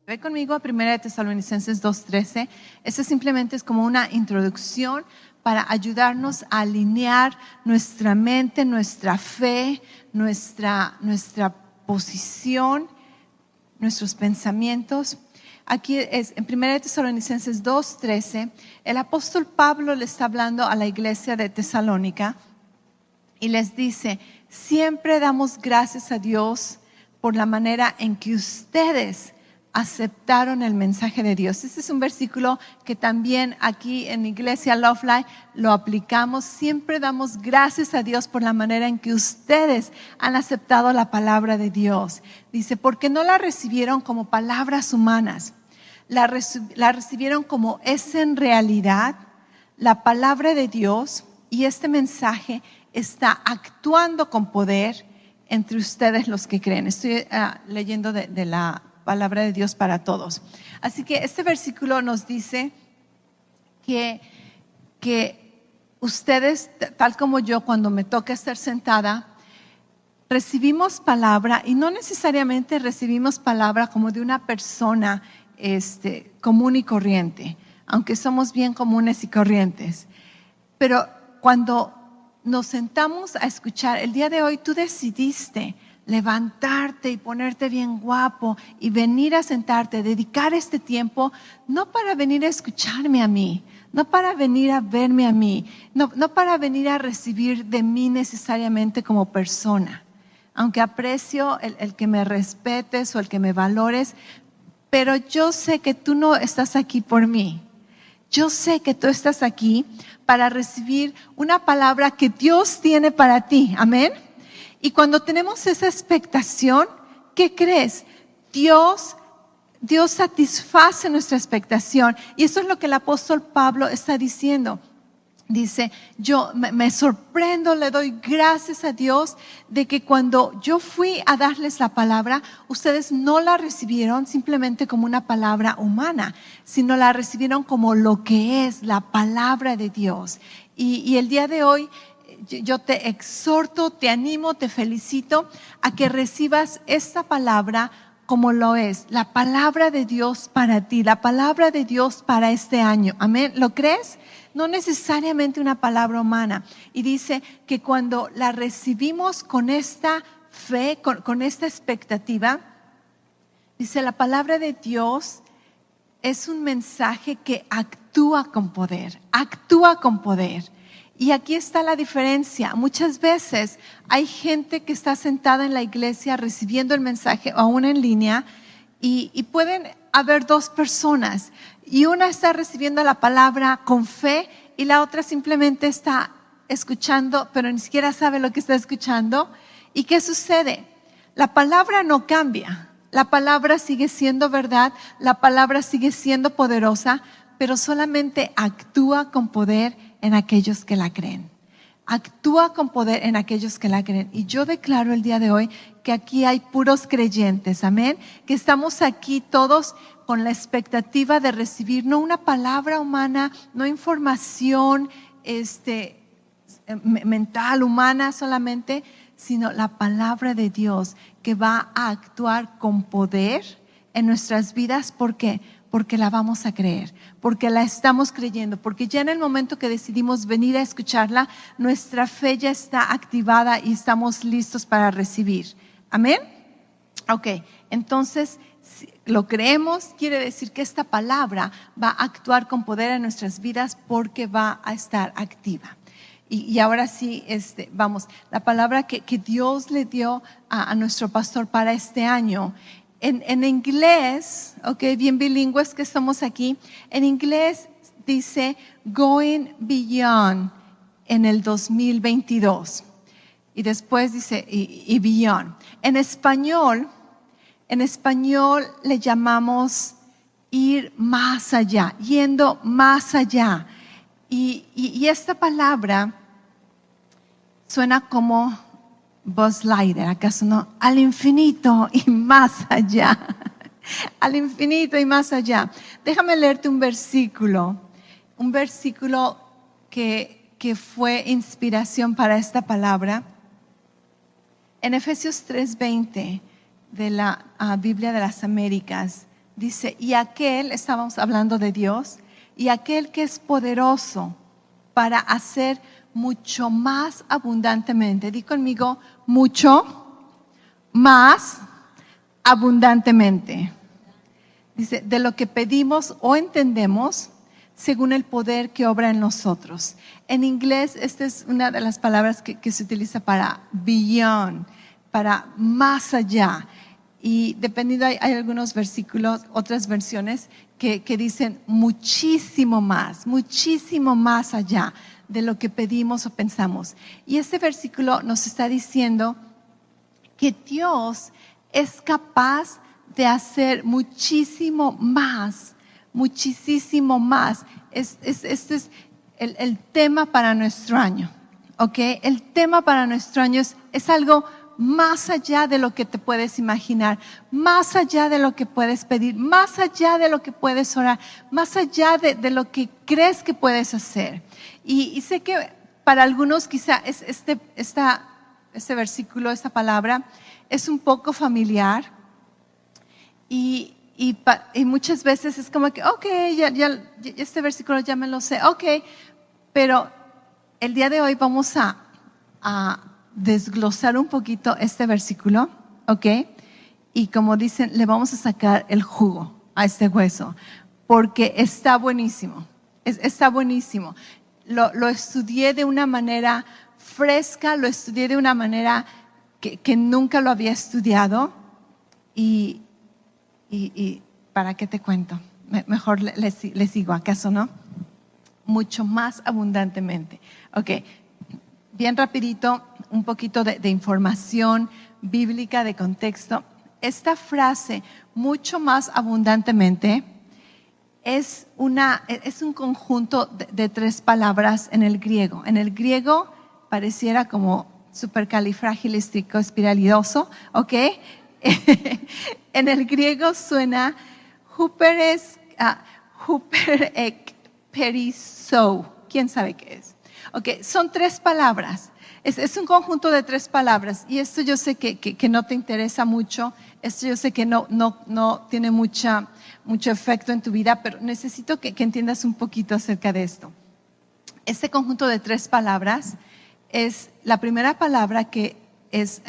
Ve conmigo a 1 Tesalonicenses 2:13. Este simplemente es como una introducción para ayudarnos a alinear nuestra mente, nuestra fe, nuestra posición, nuestros pensamientos. Aquí es en 1 Tesalonicenses 2:13. El apóstol Pablo le está hablando a la iglesia de Tesalónica y les dice: siempre damos gracias a Dios por la manera en que ustedes aceptaron el mensaje de Dios. Este es un versículo que también aquí en Iglesia Love Life lo aplicamos. Siempre damos gracias a Dios por la manera en que ustedes han aceptado la palabra de Dios. Dice, porque no la recibieron como palabras humanas, la recibieron como es en realidad la palabra de Dios, y este mensaje está actuando con poder entre ustedes los que creen. Estoy leyendo de la palabra de Dios para todos. Así que este versículo nos dice que ustedes, tal como yo, cuando me toca estar sentada, recibimos palabra, y no necesariamente recibimos palabra como de una persona común y corriente, aunque somos bien comunes y corrientes. Pero cuando nos sentamos a escuchar, el día de hoy tú decidiste levantarte y ponerte bien guapo y venir a sentarte, dedicar este tiempo, no para venir a escucharme a mí, no para venir a verme a mí, no para venir a recibir de mí necesariamente como persona, aunque aprecio el que me respetes o el que me valores, pero yo sé que tú no estás aquí por mí. Yo sé que tú estás aquí para recibir una palabra que Dios tiene para ti, amén. Y cuando tenemos esa expectación, ¿qué crees? Dios satisface nuestra expectación. Y eso es lo que el apóstol Pablo está diciendo. Dice, yo me sorprendo, le doy gracias a Dios de que cuando yo fui a darles la palabra, ustedes no la recibieron simplemente como una palabra humana, sino la recibieron como lo que es la palabra de Dios. Y el día de hoy, yo te exhorto, te animo, te felicito a que recibas esta palabra como lo es, la palabra de Dios para ti, la palabra de Dios para este año. Amén. ¿Lo crees? No necesariamente una palabra humana. Y dice que cuando la recibimos con esta fe, con esta expectativa, dice, la palabra de Dios es un mensaje que actúa con poder, actúa con poder. Y aquí está la diferencia. Muchas veces hay gente que está sentada en la iglesia recibiendo el mensaje, aún en línea, y pueden haber dos personas, y una está recibiendo la palabra con fe y la otra simplemente está escuchando, pero ni siquiera sabe lo que está escuchando. ¿Y qué sucede? La palabra no cambia, la palabra sigue siendo verdad, la palabra sigue siendo poderosa, pero solamente actúa con poder en aquellos que la creen. Actúa con poder en aquellos que la creen. Y yo declaro el día de hoy que aquí hay puros creyentes, amén, que estamos aquí todos con la expectativa de recibir no una palabra humana, no información mental, humana solamente, sino la palabra de Dios que va a actuar con poder en nuestras vidas. ¿Por qué? Porque la vamos a creer, porque la estamos creyendo, porque ya en el momento que decidimos venir a escucharla, nuestra fe ya está activada y estamos listos para recibir. Amén. Ok, entonces si lo creemos, quiere decir que esta palabra va a actuar con poder en nuestras vidas porque va a estar activa. Y ahora sí, vamos, la palabra que Dios le dio a nuestro pastor para este año. En inglés, okay, bien bilingües que estamos aquí, en inglés dice Going Beyond en el 2022. Y después dice y Beyond. En español le llamamos ir más allá, yendo más allá. Y esta palabra suena como Buzz Lightyear, ¿acaso no? Al infinito y más allá. Al infinito y más allá. Déjame leerte un versículo que fue inspiración para esta palabra. En Efesios 3:20 de la Biblia de las Américas dice, y aquel, estábamos hablando de Dios, y aquel que es poderoso para hacer mucho más abundantemente. Di conmigo, mucho más abundantemente. Dice, de lo que pedimos o entendemos según el poder que obra en nosotros. En inglés, esta es una de las palabras que se utiliza para beyond, para más allá. Y dependiendo, hay algunos versículos, otras versiones que dicen muchísimo más allá de lo que pedimos o pensamos. Y este versículo nos está diciendo que Dios es capaz de hacer muchísimo más. Este es el tema para nuestro año, ¿ok? El tema para nuestro año es algo más allá de lo que te puedes imaginar, más allá de lo que puedes pedir, más allá de lo que puedes orar, más allá de lo que crees que puedes hacer. Y sé que para algunos quizá este versículo, esta palabra, es un poco familiar y muchas veces es como que, ok, ya este versículo ya me lo sé, ok, pero el día de hoy vamos a desglosar un poquito este versículo, ¿ok? Y como dicen, le vamos a sacar el jugo a este hueso, porque está buenísimo, está buenísimo. Lo estudié de una manera fresca, lo estudié de una manera que nunca lo había estudiado y ¿para qué te cuento? Mejor le sigo, ¿acaso no? Mucho más abundantemente. Ok, bien rapidito, un poquito de información bíblica, de contexto. Esta frase, mucho más abundantemente, es un conjunto de tres palabras en el griego. En el griego pareciera como supercalifragilisticoexpialidoso, ¿ok? En el griego suena huperekperisou. ¿Quién sabe qué es? Ok, son tres palabras. Es un conjunto de tres palabras. Y esto yo sé que no te interesa mucho. Esto yo sé que no tiene mucho efecto en tu vida, pero necesito que entiendas un poquito acerca de esto. Este conjunto de tres palabras es la primera palabra que es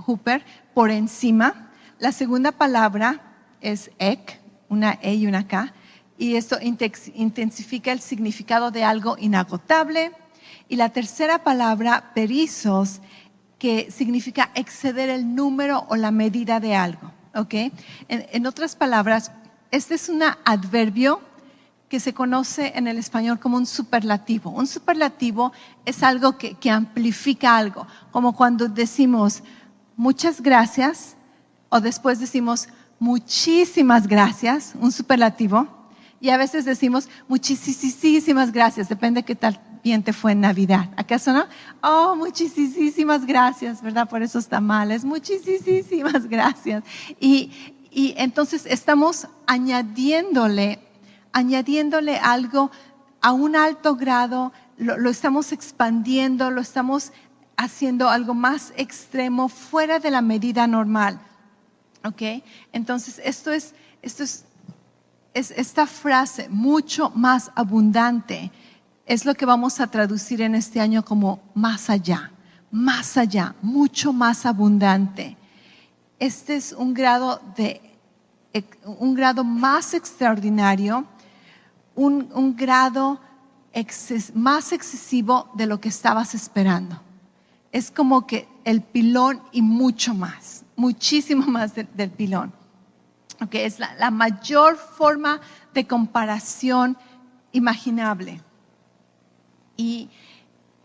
huper, por encima. La segunda palabra es ek, una E y una K, y esto intensifica el significado de algo inagotable. Y la tercera palabra, perizos, que significa exceder el número o la medida de algo, ¿ok? En otras palabras, este es un adverbio que se conoce en el español como un superlativo. Un superlativo es algo que amplifica algo, como cuando decimos muchas gracias o después decimos muchísimas gracias, un superlativo, y a veces decimos muchísimas gracias, depende de qué tal bien te fue en Navidad. ¿Acaso no? Oh, muchísimas gracias, ¿verdad? Por esos tamales, muchísimas gracias. Y entonces estamos añadiéndole algo a un alto grado, lo estamos expandiendo, lo estamos haciendo algo más extremo, fuera de la medida normal. ¿Ok? Entonces, esta frase, mucho más abundante, es lo que vamos a traducir en este año como más allá, mucho más abundante. Este es un grado más extraordinario, un grado más excesivo de lo que estabas esperando. Es como que el pilón y mucho más, muchísimo más del pilón. Okay, es la mayor forma de comparación imaginable. Y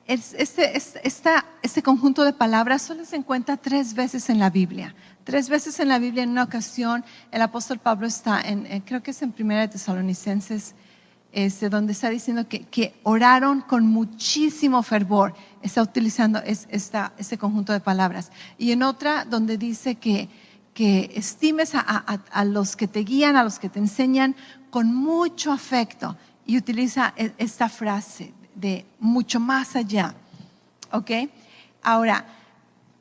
este conjunto de palabras solo se encuentra 3 veces en la Biblia. 3 veces en la Biblia. En una ocasión el apóstol Pablo está creo que es en 1 Tesalonicenses, donde está diciendo que oraron con muchísimo fervor. Está utilizando este conjunto de palabras. Y en otra donde dice que estimes a los que te guían, a los que te enseñan con mucho afecto, y utiliza esta frase de mucho más allá. ¿Ok? Ahora,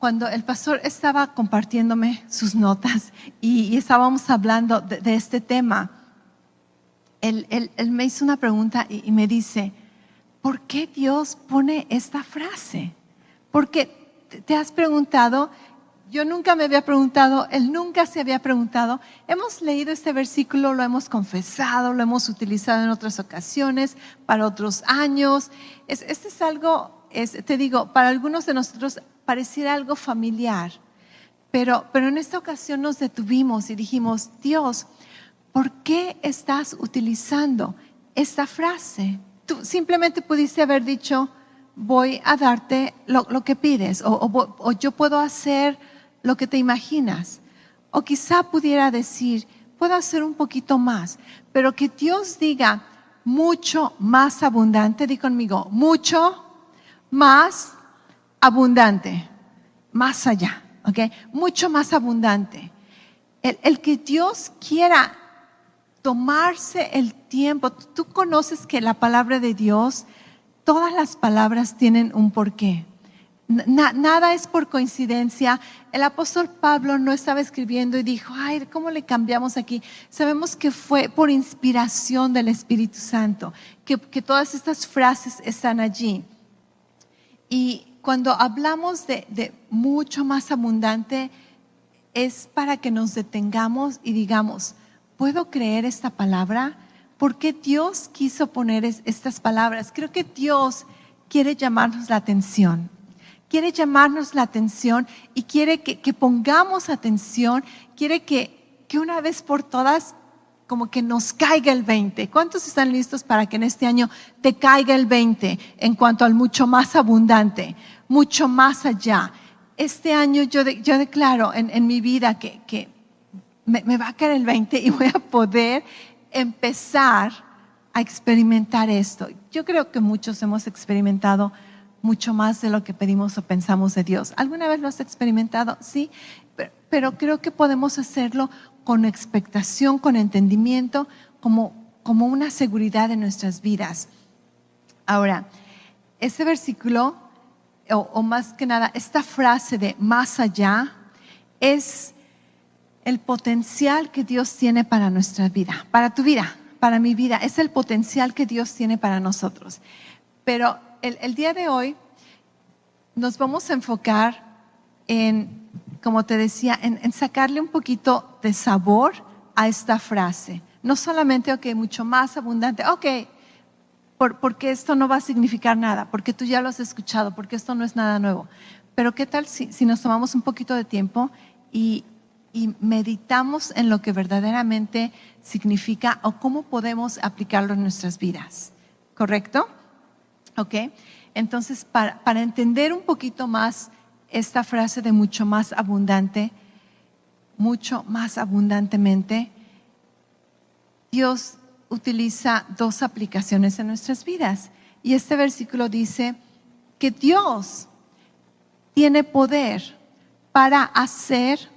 cuando el pastor estaba compartiéndome sus notas y estábamos hablando de este tema, él me hizo una pregunta y me dice, ¿por qué Dios pone esta frase? Porque te has preguntado, yo nunca me había preguntado, él nunca se había preguntado. Hemos leído este versículo, lo hemos confesado, lo hemos utilizado en otras ocasiones, para otros años. Este es algo, te digo, para algunos de nosotros pareciera algo familiar, pero en esta ocasión nos detuvimos y dijimos, Dios, ¿por qué estás utilizando esta frase? Tú simplemente pudiste haber dicho, voy a darte lo que pides, o yo puedo hacer lo que te imaginas. O quizá pudiera decir, puedo hacer un poquito más, pero que Dios diga mucho más abundante, di conmigo, mucho más abundante, más allá, ¿ok? Mucho más abundante. El que Dios quiera tomarse el tiempo. Tú conoces que la palabra de Dios, todas las palabras tienen un porqué. Nada es por coincidencia. El apóstol Pablo no estaba escribiendo y dijo, ay, ¿cómo le cambiamos aquí? Sabemos que fue por inspiración del Espíritu Santo, que todas estas frases están allí. Y cuando hablamos de mucho más abundante, es para que nos detengamos y digamos, ¿puedo creer esta palabra? ¿Por qué Dios quiso poner estas palabras? Creo que Dios quiere llamarnos la atención. Quiere llamarnos la atención y quiere que pongamos atención. Quiere que una vez por todas como que nos caiga el 20. ¿Cuántos están listos para que en este año te caiga el 20 en cuanto al mucho más abundante, mucho más allá? Este año yo declaro en mi vida que me va a caer el 20 y voy a poder empezar a experimentar esto. Yo creo que muchos hemos experimentado mucho más de lo que pedimos o pensamos de Dios. ¿Alguna vez lo has experimentado? Sí, pero creo que podemos hacerlo con expectación, con entendimiento, como una seguridad en nuestras vidas. Ahora, ese versículo, o más que nada, esta frase de más allá, es el potencial que Dios tiene para nuestra vida, para tu vida, para mi vida. Es el potencial que Dios tiene para nosotros. Pero el día de hoy nos vamos a enfocar en, como te decía, en sacarle un poquito de sabor a esta frase. No solamente, ok, mucho más abundante, ok, porque esto no va a significar nada, porque tú ya lo has escuchado, porque esto no es nada nuevo. Pero ¿qué tal si nos tomamos un poquito de tiempo y meditamos en lo que verdaderamente significa o cómo podemos aplicarlo en nuestras vidas? ¿Correcto? Ok. Entonces, para entender un poquito más esta frase de mucho más abundante, mucho más abundantemente, Dios utiliza dos aplicaciones en nuestras vidas. Y este versículo dice que Dios tiene poder para hacer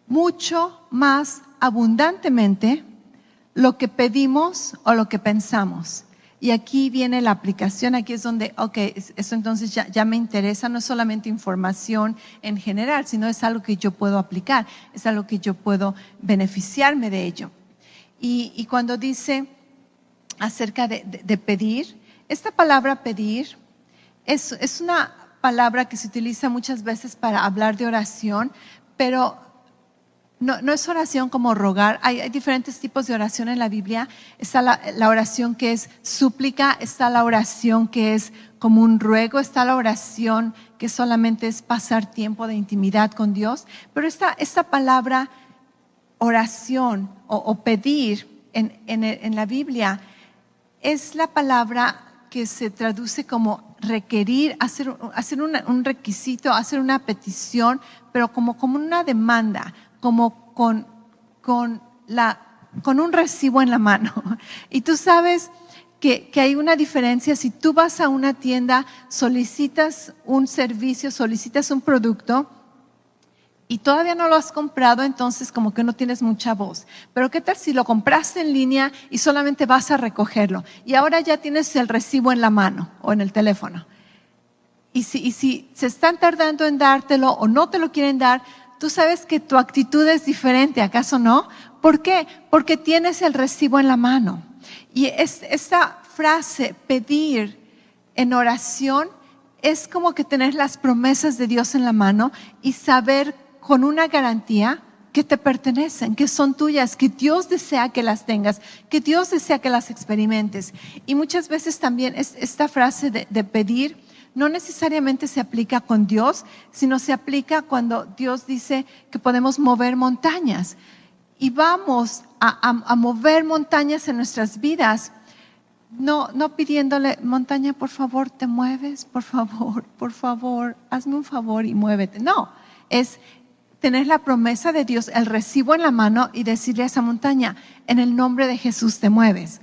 mucho más abundantemente lo que pedimos o lo que pensamos. Y aquí viene la aplicación, aquí es donde, ok, eso entonces ya me interesa, no es solamente información en general, sino es algo que yo puedo aplicar, es algo que yo puedo beneficiarme de ello. Y cuando dice acerca de pedir, esta palabra pedir es una palabra que se utiliza muchas veces para hablar de oración, pero no es oración como rogar. Hay diferentes tipos de oración en la Biblia. Está la oración que es súplica, está la oración que es como un ruego, está la oración que solamente es pasar tiempo de intimidad con Dios. Pero esta palabra oración o pedir en la Biblia es la palabra que se traduce como requerir, hacer un requisito, hacer una petición, pero como una demanda, como con un recibo en la mano. Y tú sabes que hay una diferencia. Si tú vas a una tienda, solicitas un servicio, solicitas un producto y todavía no lo has comprado, entonces como que no tienes mucha voz. Pero ¿qué tal si lo compraste en línea y solamente vas a recogerlo? Y ahora ya tienes el recibo en la mano o en el teléfono. y si se están tardando en dártelo o no te lo quieren dar, tú sabes que tu actitud es diferente, ¿acaso no? ¿Por qué? Porque tienes el recibo en la mano. Y esta frase, pedir en oración, es como que tener las promesas de Dios en la mano y saber con una garantía que te pertenecen, que son tuyas, que Dios desea que las tengas, que Dios desea que las experimentes. Y muchas veces también esta frase de pedir no necesariamente se aplica con Dios, sino se aplica cuando Dios dice que podemos mover montañas. Y vamos a mover montañas en nuestras vidas, no pidiéndole, montaña, por favor, te mueves, por favor, hazme un favor y muévete. No, es tener la promesa de Dios, el recibo en la mano y decirle a esa montaña, en el nombre de Jesús te mueves.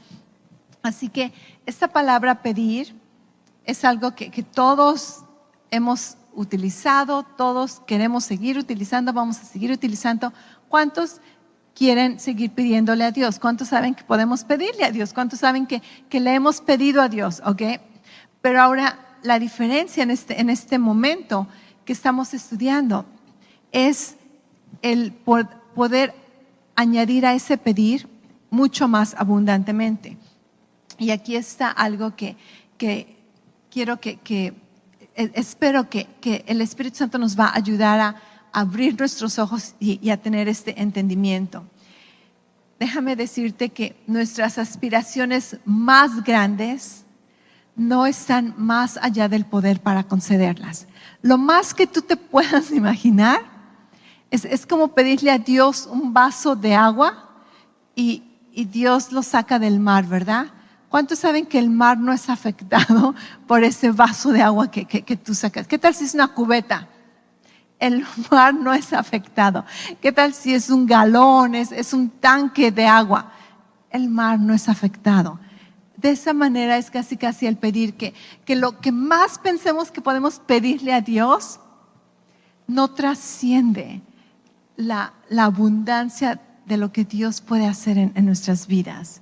Así que esta palabra pedir es algo que todos hemos utilizado, todos queremos seguir utilizando, vamos a seguir utilizando. ¿Cuántos quieren seguir pidiéndole a Dios? ¿Cuántos saben que podemos pedirle a Dios? ¿Cuántos saben que le hemos pedido a Dios? ¿Okay? Pero ahora la diferencia en este momento que estamos estudiando es el poder añadir a ese pedir mucho más abundantemente. Y aquí está algo que quiero espero que el Espíritu Santo nos va a ayudar a abrir nuestros ojos y a tener este entendimiento. Déjame decirte que nuestras aspiraciones más grandes no están más allá del poder para concederlas. Lo más que tú te puedas imaginar es como pedirle a Dios un vaso de agua y Dios lo saca del mar, ¿verdad? ¿Cuántos saben que el mar no es afectado por ese vaso de agua que tú sacas? ¿Qué tal si es una cubeta? El mar no es afectado. ¿Qué tal si es un galón, es un tanque de agua? El mar no es afectado. De esa manera es casi el pedir que lo que más pensemos que podemos pedirle a Dios no trasciende la abundancia de lo que Dios puede hacer en nuestras vidas.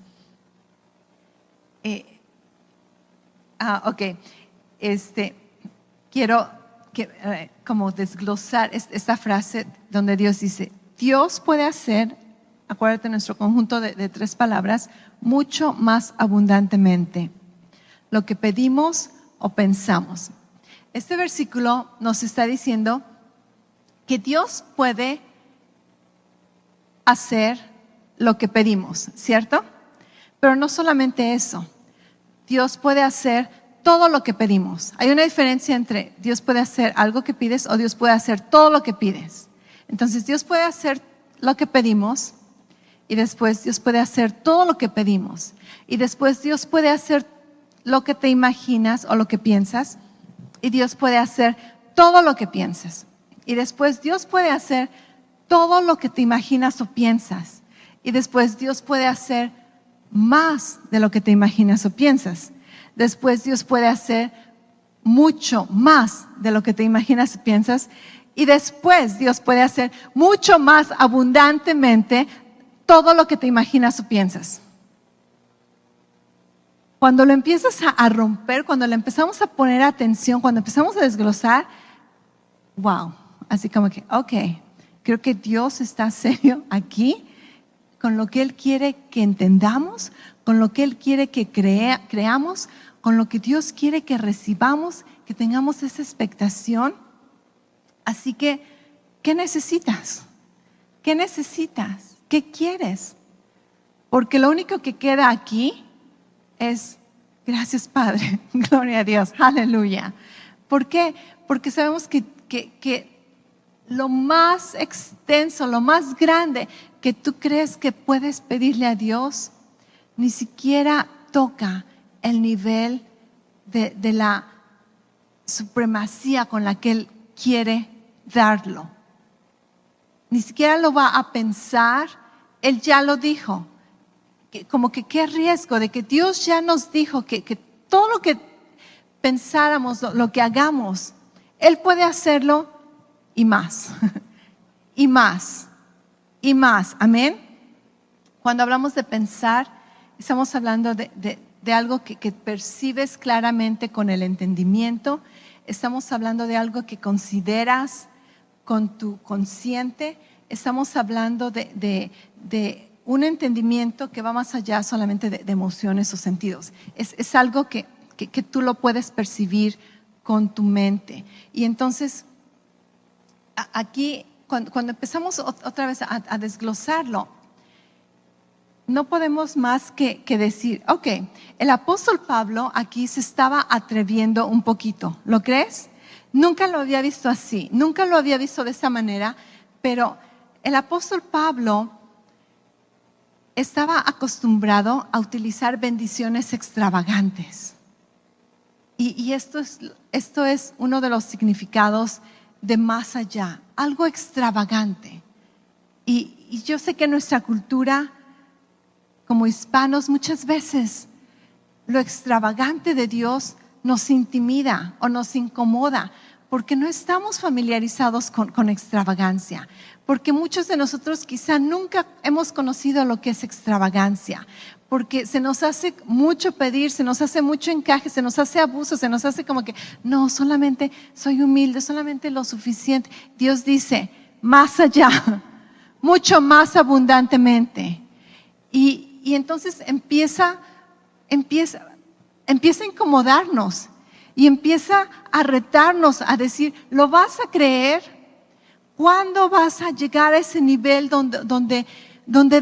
Quiero como desglosar esta frase donde Dios dice, Dios puede hacer, acuérdate nuestro conjunto de 3 palabras, mucho más abundantemente lo que pedimos o pensamos. Este versículo nos está diciendo que Dios puede hacer lo que pedimos, ¿cierto? Pero no solamente eso, Dios puede hacer todo lo que pedimos. Hay una diferencia entre Dios puede hacer algo que pides o Dios puede hacer todo lo que pides. Entonces Dios puede hacer lo que pedimos y después Dios puede hacer todo lo que pedimos y después Dios puede hacer lo que te imaginas o lo que piensas y Dios puede hacer todo lo que piensas y después Dios puede hacer todo lo que te imaginas o piensas y después Dios puede hacer más de lo que te imaginas o piensas. Después Dios puede hacer mucho más de lo que te imaginas o piensas y después Dios puede hacer mucho más abundantemente todo lo que te imaginas o piensas. Cuando lo empiezas a romper, cuando le empezamos a poner atención, cuando empezamos a desglosar, wow, así como que, ok, creo que Dios está serio aquí con lo que Él quiere que entendamos, con lo que Él quiere que creamos, con lo que Dios quiere que recibamos, que tengamos esa expectación. Así que, ¿qué necesitas? ¿Qué necesitas? ¿Qué quieres? Porque lo único que queda aquí es, gracias Padre, gloria a Dios, aleluya. ¿Por qué? Porque sabemos que lo más extenso, lo más grande que tú crees que puedes pedirle a Dios, ni siquiera toca el nivel de la supremacía con la que Él quiere darlo. Ni siquiera lo va a pensar, Él ya lo dijo. Como que qué riesgo de que Dios ya nos dijo que todo lo que pensáramos, lo que hagamos, Él puede hacerlo y más, y más, y más. Amén. Cuando hablamos de pensar, estamos hablando de algo que percibes claramente con el entendimiento. estamos hablando de algo que consideras con tu consciente, estamos hablando de un entendimiento que va más allá solamente de emociones o sentidos. Es algo que tú lo puedes percibir con tu mente. Y entonces, aquí, cuando empezamos otra vez a desglosarlo, no podemos más que decir, ok, el apóstol Pablo aquí se estaba atreviendo un poquito, ¿lo crees? Nunca lo había visto así, nunca lo había visto de esa manera, pero el apóstol Pablo estaba acostumbrado a utilizar bendiciones extravagantes. Y esto es uno de los significados de más allá, algo extravagante. Y yo sé que nuestra cultura, como hispanos, muchas veces lo extravagante de Dios nos intimida o nos incomoda, porque no estamos familiarizados con extravagancia, porque muchos de nosotros quizá nunca hemos conocido lo que es extravagancia, porque se nos hace mucho pedir, se nos hace mucho encaje, se nos hace abuso, se nos hace como que no, solamente soy humilde, solamente lo suficiente. Dios dice, más allá, mucho más abundantemente. Y entonces empieza a incomodarnos y empieza a retarnos, a decir, ¿lo vas a creer? ¿Cuándo vas a llegar a ese nivel donde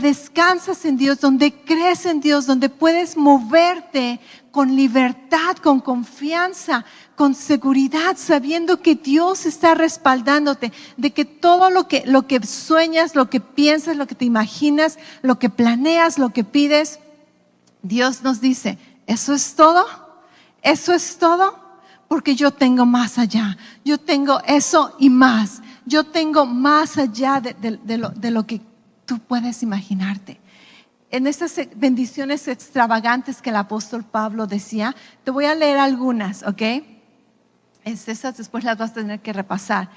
descansas en Dios, donde crees en Dios, donde puedes moverte con libertad, con confianza, con seguridad, sabiendo que Dios está respaldándote, de que todo lo que sueñas, lo que piensas, lo que te imaginas, lo que planeas, lo que pides, Dios nos dice, ¿eso es todo? ¿Eso es todo? Porque yo tengo más allá, yo tengo eso y más, yo tengo más allá de lo que tú puedes imaginarte. En estas bendiciones extravagantes que el apóstol Pablo decía, te voy a leer algunas, ¿ok? Esas después las vas a tener que repasar,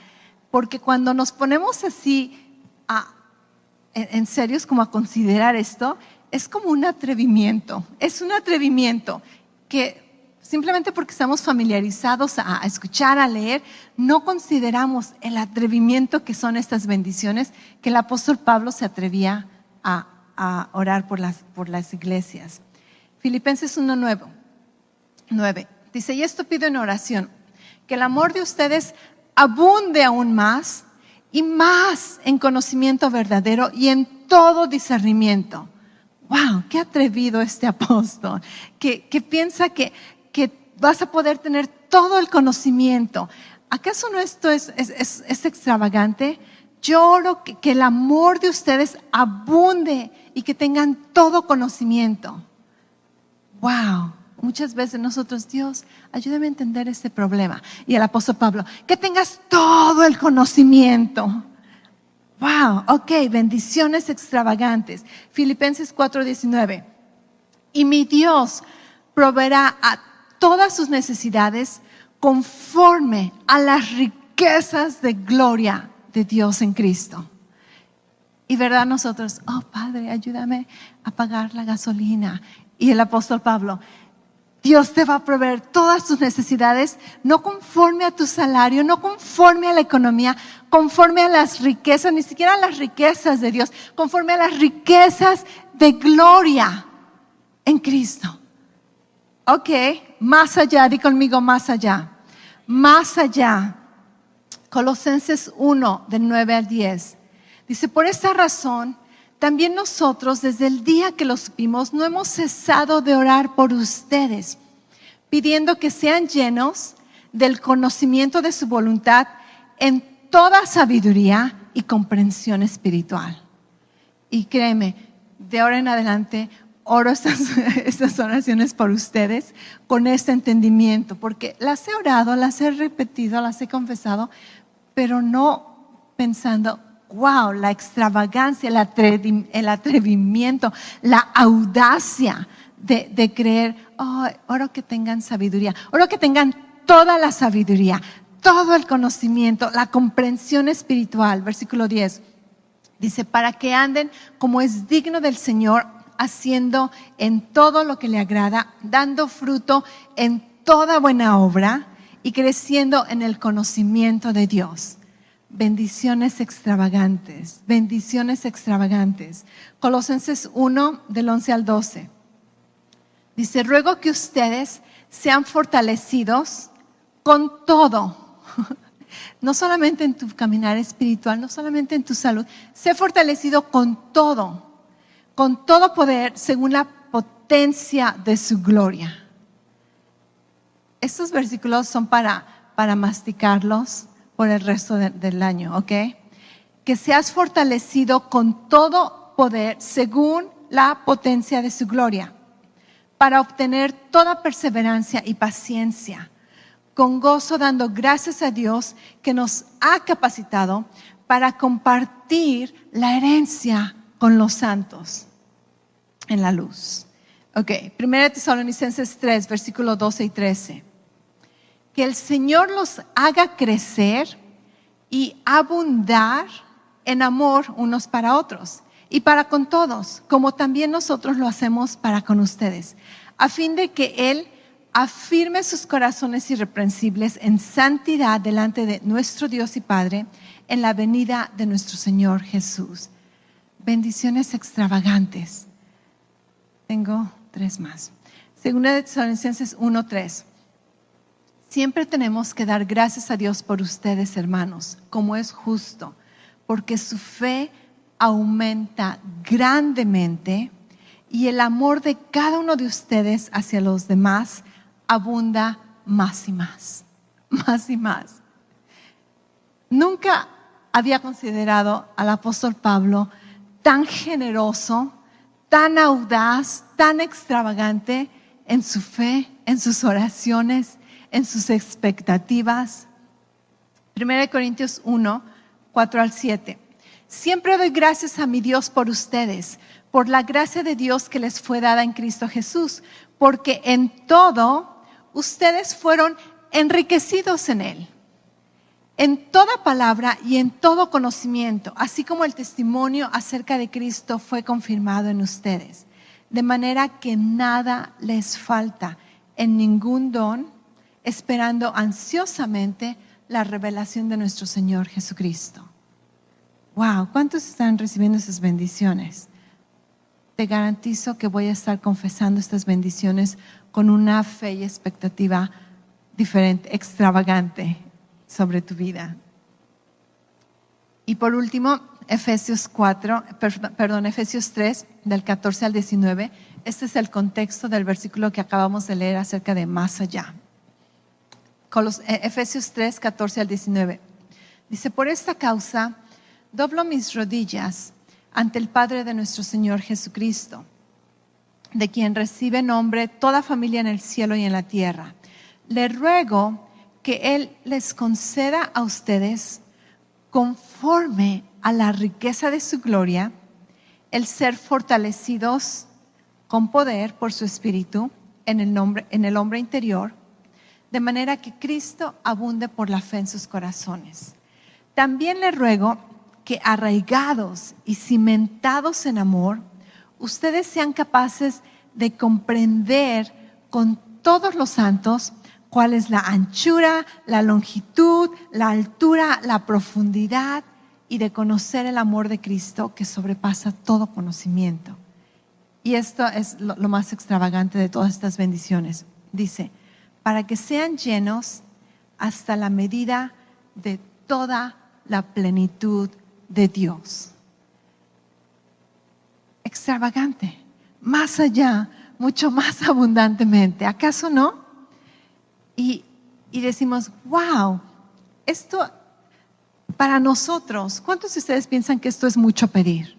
porque cuando nos ponemos así en serios como a considerar esto, es como un atrevimiento, es un atrevimiento que simplemente porque estamos familiarizados a escuchar, a leer, no consideramos el atrevimiento que son estas bendiciones que el apóstol Pablo se atrevía a orar por las iglesias. Filipenses 1:9 dice, y esto pido en oración, que el amor de ustedes abunde aún más y más en conocimiento verdadero y en todo discernimiento. ¡Wow! ¡Qué atrevido este apóstol! Que piensa que vas a poder tener todo el conocimiento. ¿Acaso no esto es extravagante? Yo oro que el amor de ustedes abunde y que tengan todo conocimiento. ¡Wow! Muchas veces nosotros, Dios, ayúdame a entender este problema. Y el apóstol Pablo, que tengas todo el conocimiento. ¡Wow! Ok, bendiciones extravagantes. Filipenses 4:19. Y mi Dios proveerá a todas sus necesidades conforme a las riquezas de gloria de Dios en Cristo. Y verdad nosotros, oh Padre, ayúdame a pagar la gasolina. Y el apóstol Pablo, Dios te va a proveer todas tus necesidades, no conforme a tu salario, no conforme a la economía, conforme a las riquezas, ni siquiera a las riquezas de Dios, conforme a las riquezas de gloria en Cristo. Ok, más allá, di conmigo más allá. Más allá. Colosenses 1:9-10. Dice, por esta razón, también nosotros desde el día que lo supimos, no hemos cesado de orar por ustedes, pidiendo que sean llenos del conocimiento de su voluntad en toda sabiduría y comprensión espiritual. Y créeme, de ahora en adelante, oro estas oraciones por ustedes con este entendimiento, porque las he orado, las he repetido, las he confesado, pero no pensando, wow, la extravagancia, el atrevimiento, la audacia de creer, oh, oro que tengan sabiduría, oro que tengan toda la sabiduría, todo el conocimiento, la comprensión espiritual. Versículo 10 dice, para que anden como es digno del Señor, haciendo en todo lo que le agrada, dando fruto en toda buena obra y creciendo en el conocimiento de Dios. Bendiciones extravagantes, bendiciones extravagantes. Colosenses 1, del 11 al 12. Dice, ruego que ustedes sean fortalecidos con todo. No solamente en tu caminar espiritual, no solamente en tu salud. Sé fortalecido con todo poder según la potencia de su gloria. Estos versículos son para masticarlos por el resto del año, ¿ok? Que seas fortalecido con todo poder según la potencia de su gloria, para obtener toda perseverancia y paciencia, con gozo dando gracias a Dios que nos ha capacitado para compartir la herencia con los santos en la luz. Ok, 1 Tesalonicenses 3, versículos 12 y 13. Que el Señor los haga crecer y abundar en amor unos para otros y para con todos, como también nosotros lo hacemos para con ustedes, a fin de que Él afirme sus corazones irreprensibles en santidad delante de nuestro Dios y Padre en la venida de nuestro Señor Jesús. Bendiciones extravagantes. Tengo 3 más. Segunda de Tesalonicenses 1:3. Siempre tenemos que dar gracias a Dios por ustedes, hermanos, como es justo, porque su fe aumenta grandemente y el amor de cada uno de ustedes hacia los demás abunda más y más, más y más. Nunca había considerado al apóstol Pablo tan generoso, tan audaz, tan extravagante en su fe, en sus oraciones, en sus expectativas. 1 Corintios 1, 4 al 7. Siempre doy gracias a mi Dios por ustedes, por la gracia de Dios que les fue dada en Cristo Jesús, porque en todo ustedes fueron enriquecidos en Él, en toda palabra y en todo conocimiento, así como el testimonio acerca de Cristo fue confirmado en ustedes, de manera que nada les falta en ningún don, esperando ansiosamente la revelación de nuestro Señor Jesucristo. Wow, ¿cuántos están recibiendo esas bendiciones? Te garantizo que voy a estar confesando estas bendiciones con una fe y expectativa diferente, extravagante sobre tu vida. Y por último, Efesios 3, del 14 al 19. Este es el contexto del versículo que acabamos de leer acerca de más allá. Efesios 3, 14 al 19. Dice, por esta causa doblo mis rodillas ante el Padre de nuestro Señor Jesucristo, de quien recibe nombre toda familia en el cielo y en la tierra. Le ruego que Él les conceda a ustedes, conforme a la riqueza de su gloria, el ser fortalecidos con poder por su Espíritu en el hombre interior, de manera que Cristo abunde por la fe en sus corazones. También le ruego que arraigados y cimentados en amor, ustedes sean capaces de comprender con todos los santos cuál es la anchura, la longitud, la altura, la profundidad, y de conocer el amor de Cristo que sobrepasa todo conocimiento. Y esto es lo más extravagante de todas estas bendiciones. Dice, para que sean llenos hasta la medida de toda la plenitud de Dios. Extravagante, más allá, mucho más abundantemente. ¿Acaso no? Y decimos, wow, esto para nosotros, ¿cuántos de ustedes piensan que esto es mucho pedir?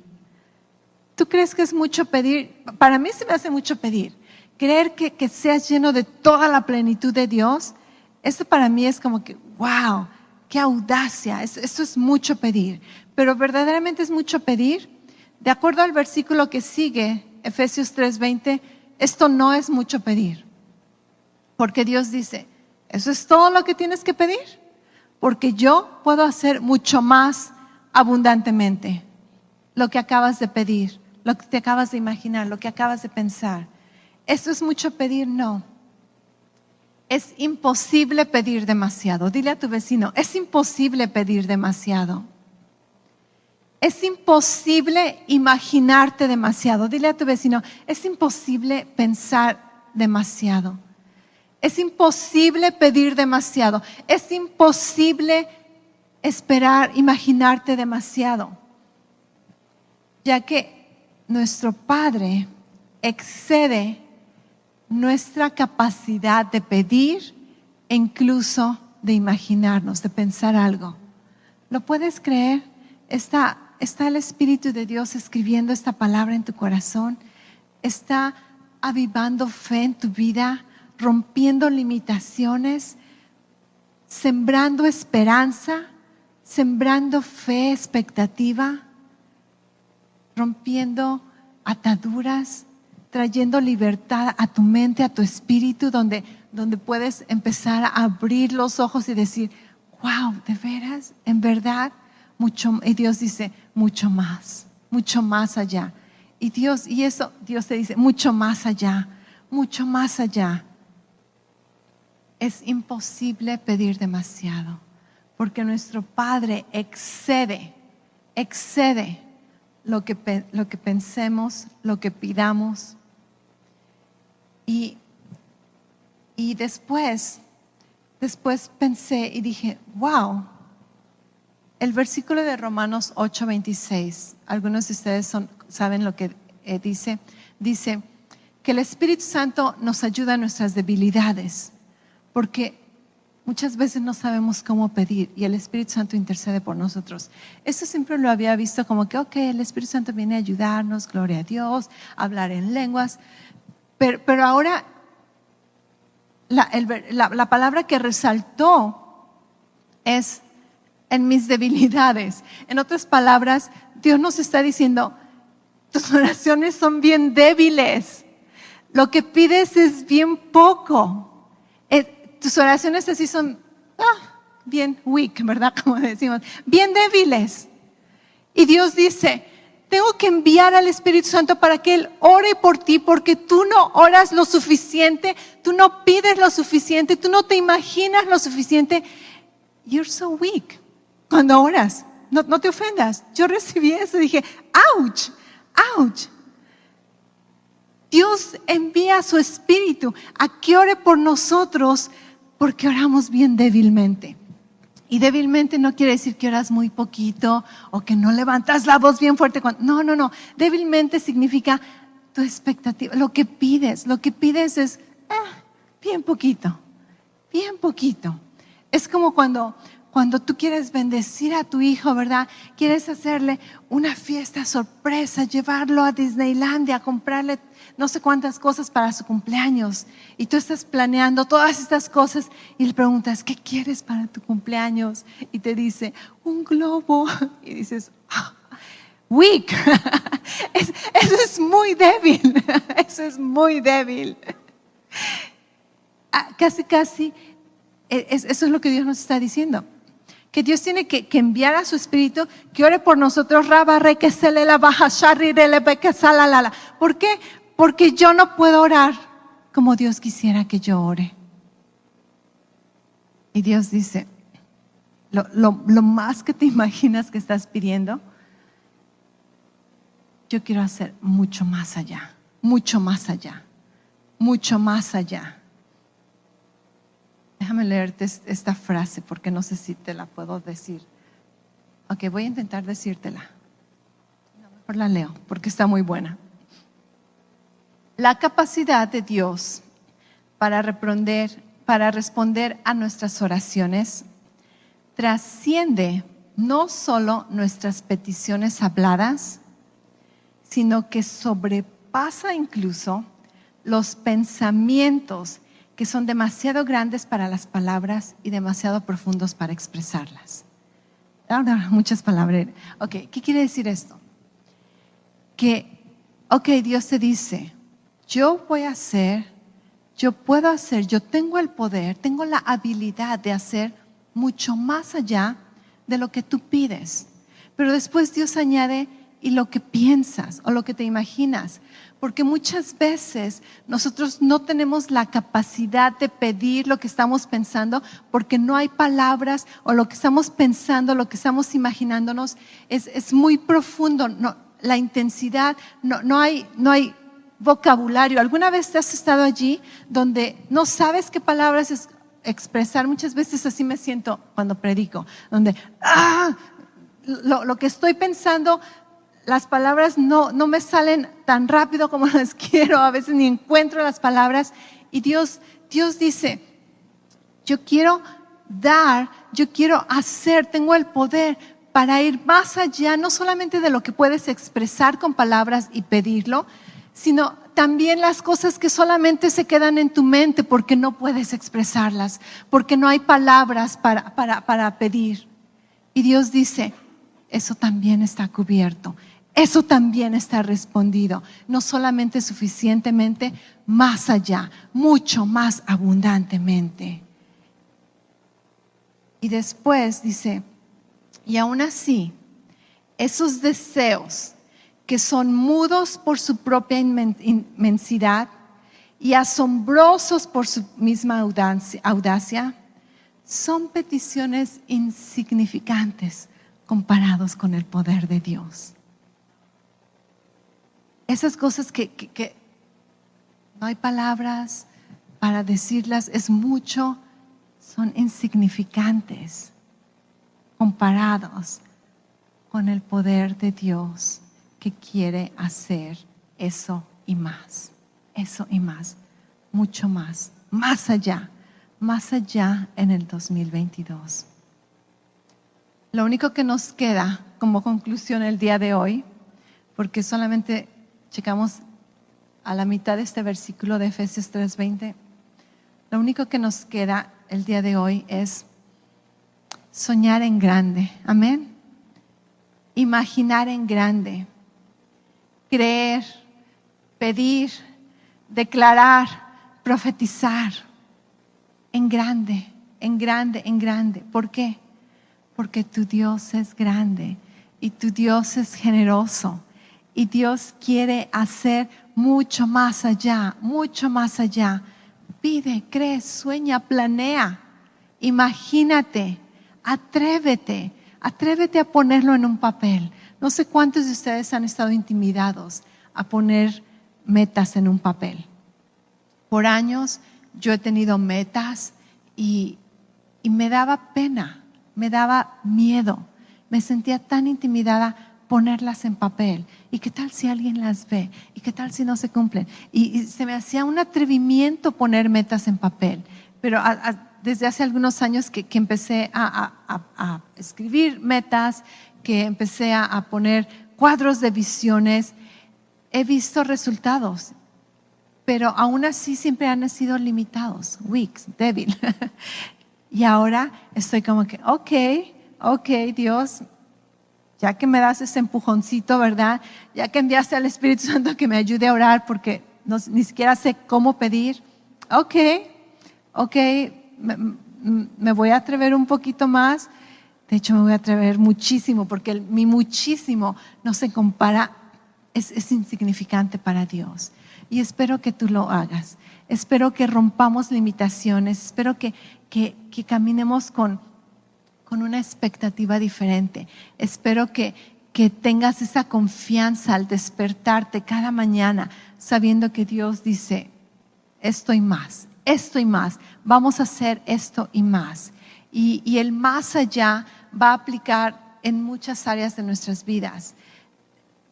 ¿Tú crees que es mucho pedir? Para mí se me hace mucho pedir. Creer que seas lleno de toda la plenitud de Dios, esto para mí es como que, wow, qué audacia, esto es mucho pedir. Pero verdaderamente es mucho pedir. De acuerdo al versículo que sigue, Efesios 3:20, esto no es mucho pedir. Porque Dios dice, ¿eso es todo lo que tienes que pedir? Porque yo puedo hacer mucho más abundantemente lo que acabas de pedir, lo que te acabas de imaginar, lo que acabas de pensar. ¿Esto es mucho pedir? No. Es imposible pedir demasiado. Dile a tu vecino, es imposible pedir demasiado. Es imposible imaginarte demasiado. Dile a tu vecino, es imposible pensar demasiado. Es imposible pedir demasiado. Es imposible esperar, imaginarte demasiado. Ya que nuestro Padre excede nuestra capacidad de pedir e incluso de imaginarnos, de pensar algo. ¿Lo puedes creer? Está el Espíritu de Dios escribiendo esta palabra en tu corazón. Está avivando fe en tu vida, rompiendo limitaciones, sembrando esperanza, sembrando fe, expectativa, rompiendo ataduras, trayendo libertad a tu mente, a tu espíritu, donde puedes empezar a abrir los ojos y decir, wow, ¿de veras? ¿En verdad? Mucho. Y Dios dice, mucho más allá. Y Dios te dice, mucho más allá. Es imposible pedir demasiado, porque nuestro Padre excede lo que pensemos, lo que pidamos. Y después pensé y dije, wow, el versículo de Romanos 8:26, algunos de ustedes saben lo que dice que el Espíritu Santo nos ayuda en nuestras debilidades, porque muchas veces no sabemos cómo pedir y el Espíritu Santo intercede por nosotros. Eso siempre lo había visto como que, el Espíritu Santo viene a ayudarnos, gloria a Dios, a hablar en lenguas. Pero ahora la palabra que resaltó es en mis debilidades. En otras palabras, Dios nos está diciendo, tus oraciones son bien débiles. Lo que pides es bien poco. Tus oraciones así son bien weak, ¿verdad? Como decimos, bien débiles. Y Dios dice, tengo que enviar al Espíritu Santo para que Él ore por ti, porque tú no oras lo suficiente, tú no pides lo suficiente, tú no te imaginas lo suficiente. You're so weak. Cuando oras, no te ofendas. Yo recibí eso y dije, ouch. Dios envía a su Espíritu a que ore por nosotros porque oramos bien débilmente. Y débilmente no quiere decir que oras muy poquito o que no levantas la voz bien fuerte. No. Débilmente significa tu expectativa. Lo que pides es bien poquito. Es como cuando tú quieres bendecir a tu hijo, ¿verdad? Quieres hacerle una fiesta sorpresa, llevarlo a Disneylandia, comprarle no sé cuántas cosas para su cumpleaños. Y tú estás planeando todas estas cosas y le preguntas, ¿qué quieres para tu cumpleaños? Y te dice, un globo. Y dices, weak. Eso es muy débil. Casi. Eso es lo que Dios nos está diciendo. Que Dios tiene que enviar a su Espíritu que ore por nosotros. ¿Por qué? Porque yo no puedo orar como Dios quisiera que yo ore. Y Dios dice, lo más que te imaginas que estás pidiendo, yo quiero hacer mucho más allá. Déjame leerte esta frase porque no sé si te la puedo decir. Ok, voy a intentar decírtela. Mejor la leo porque está muy buena. La capacidad de Dios para responder a nuestras oraciones trasciende no solo nuestras peticiones habladas, sino que sobrepasa incluso los pensamientos que son demasiado grandes para las palabras y demasiado profundos para expresarlas. Ahora, muchas palabras. Ok, ¿qué quiere decir esto? Que, Dios te dice, yo puedo hacer, yo tengo el poder, tengo la habilidad de hacer mucho más allá de lo que tú pides. Pero después Dios añade, y lo que piensas o lo que te imaginas. Porque muchas veces nosotros no tenemos la capacidad de pedir lo que estamos pensando porque no hay palabras, o lo que estamos pensando, lo que estamos imaginándonos es muy profundo. No, la intensidad, no hay vocabulario. ¿Alguna vez te has estado allí donde no sabes qué palabras expresar? Muchas veces así me siento cuando predico, donde lo que estoy pensando, las palabras no me salen tan rápido como las quiero, a veces ni encuentro las palabras. Y Dios dice, yo quiero dar, yo quiero hacer, tengo el poder para ir más allá, no solamente de lo que puedes expresar con palabras y pedirlo, sino también las cosas que solamente se quedan en tu mente porque no puedes expresarlas, porque no hay palabras para pedir. Y Dios dice, eso también está cubierto, eso también está respondido, no solamente suficientemente, más allá, mucho más abundantemente. Y después dice, y aún así, esos deseos que son mudos por su propia inmensidad y asombrosos por su misma audacia, son peticiones insignificantes comparados con el poder de Dios. Esas cosas que no hay palabras para decirlas, es mucho, son insignificantes comparados con el poder de Dios que quiere hacer eso y más, mucho más, más allá en el 2022. Lo único que nos queda como conclusión el día de hoy, porque solamente checamos a la mitad de este versículo de Efesios 3:20, lo único que nos queda el día de hoy es soñar en grande, amén. Imaginar en grande, creer, pedir, declarar, profetizar en grande, en grande, en grande. ¿Por qué? Porque tu Dios es grande y tu Dios es generoso y Dios quiere hacer mucho más allá, mucho más allá. Pide, cree, sueña, planea, imagínate, atrévete a ponerlo en un papel. No sé cuántos de ustedes han estado intimidados a poner metas en un papel. Por años yo he tenido metas y me daba pena, me daba miedo, me sentía tan intimidada ponerlas en papel. ¿Y qué tal si alguien las ve? ¿Y qué tal si no se cumplen? Y se me hacía un atrevimiento poner metas en papel. Pero desde hace algunos años que empecé a escribir metas, que empecé a poner cuadros de visiones, he visto resultados. Pero aún así siempre han sido limitados, weak, débil. Y ahora estoy como que, ok, Dios, ya que me das ese empujoncito, ¿verdad? Ya que enviaste al Espíritu Santo que me ayude a orar porque ni siquiera sé cómo pedir. Ok, me voy a atrever un poquito más. De hecho, me voy a atrever muchísimo porque mi muchísimo no se compara, es insignificante para Dios. Y espero que tú lo hagas. Espero que rompamos limitaciones. Espero que caminemos con una expectativa diferente. Espero que tengas esa confianza al despertarte cada mañana sabiendo que Dios dice, esto y más, vamos a hacer esto y más. Y el más allá va a aplicar en muchas áreas de nuestras vidas.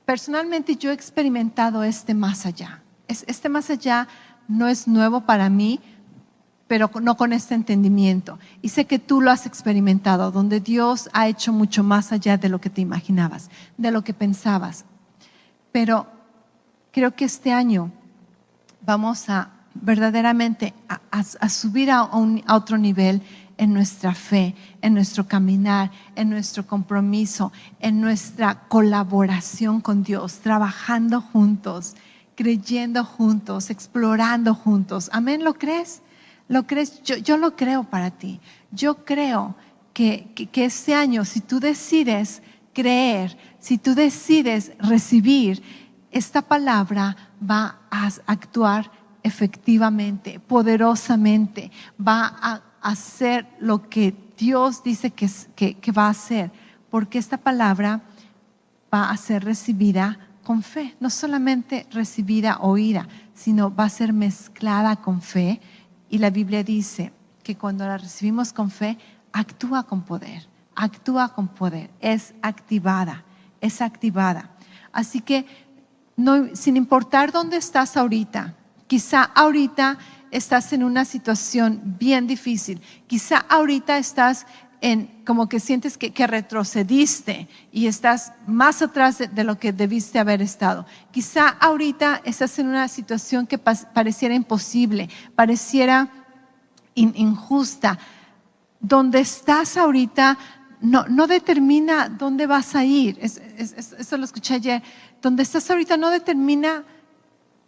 Personalmente yo he experimentado este más allá. Este más allá no es nuevo para mí, pero no con este entendimiento. Y sé que tú lo has experimentado, donde Dios ha hecho mucho más allá de lo que te imaginabas, de lo que pensabas. Pero creo que este año vamos a verdaderamente a subir a otro nivel en nuestra fe, en nuestro caminar, en nuestro compromiso, en nuestra colaboración con Dios, trabajando juntos, creyendo juntos, explorando juntos. Amén, ¿lo crees? ¿Lo crees? Yo lo creo para ti. Yo creo que este año, si tú decides creer, si tú decides recibir, esta palabra va a actuar efectivamente, poderosamente, va a hacer lo que Dios dice que va a hacer, porque esta palabra va a ser recibida con fe, no solamente recibida, oída, sino va a ser mezclada con fe. Y la Biblia dice que cuando la recibimos con fe, actúa con poder, es activada. Así que no, sin importar dónde estás ahorita, quizá ahorita estás en una situación bien difícil, quizá ahorita estás como que sientes que retrocediste y estás más atrás de lo que debiste haber estado. Quizá ahorita estás en una situación que pareciera imposible, pareciera injusta. Donde estás ahorita no determina dónde vas a ir. Eso lo escuché ayer. Donde estás ahorita no determina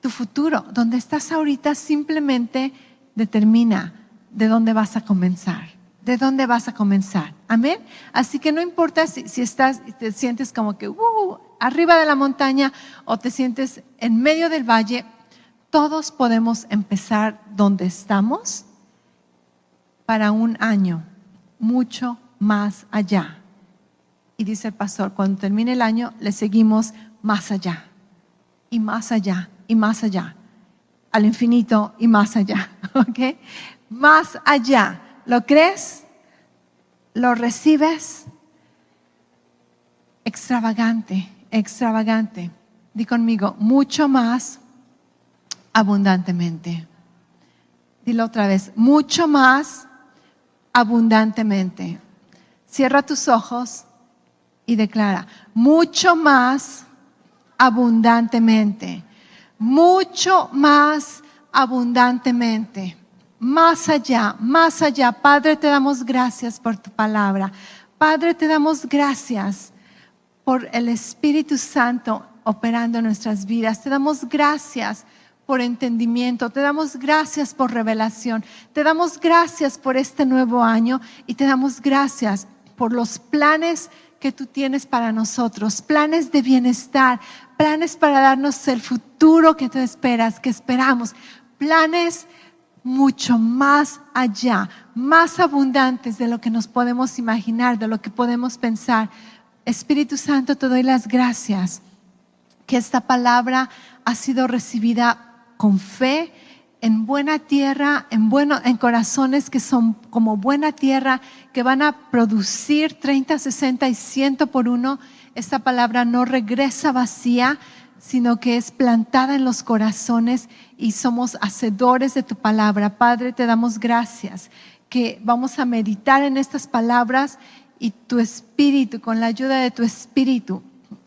tu futuro. Donde estás ahorita simplemente determina de dónde vas a comenzar. Amén. Así que no importa si te sientes como que arriba de la montaña o te sientes en medio del valle, todos podemos empezar donde estamos para un año mucho más allá. Y dice el pastor, cuando termine el año le seguimos más allá y más allá y más allá, al infinito y más allá. ¿Ok? Más allá. ¿Lo crees? ¿Lo recibes? Extravagante. Di conmigo, mucho más abundantemente. Dilo otra vez, mucho más abundantemente. Cierra tus ojos y declara, mucho más abundantemente. Mucho más abundantemente. Más allá. Padre, te damos gracias por tu palabra. Padre, te damos gracias por el Espíritu Santo operando en nuestras vidas. Te damos gracias por entendimiento. Te damos gracias por revelación. Te damos gracias por este nuevo año y te damos gracias por los planes que tú tienes para nosotros. Planes de bienestar, planes para darnos el futuro que tú esperas, que esperamos. Planes mucho más allá, más abundantes de lo que nos podemos imaginar, de lo que podemos pensar. Espíritu Santo, te doy las gracias que esta palabra ha sido recibida con fe, en buena tierra, en corazones que son como buena tierra, que van a producir 30, 60 y 100 por uno. Esta palabra no regresa vacía, sino que es plantada en los corazones y somos hacedores de tu palabra. Padre, te damos gracias que vamos a meditar en estas palabras y tu Espíritu, con la ayuda de tu Espíritu,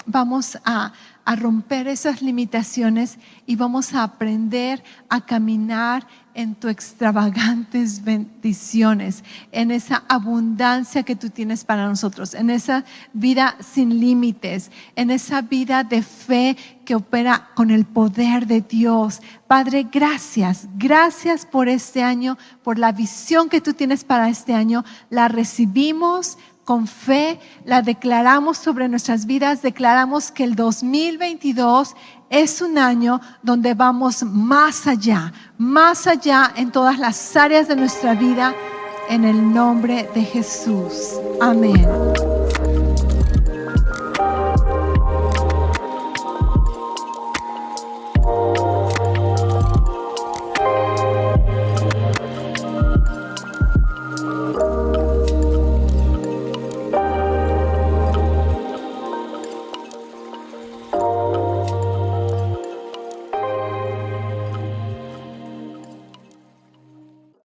vamos a romper esas limitaciones y vamos a aprender a caminar en tus extravagantes bendiciones, en esa abundancia que tú tienes para nosotros, en esa vida sin límites, en esa vida de fe que opera con el poder de Dios. Padre, gracias por este año, por la visión que tú tienes para este año. La recibimos con fe, la declaramos sobre nuestras vidas, declaramos que el 2022 es un año donde vamos más allá en todas las áreas de nuestra vida, en el nombre de Jesús. Amén.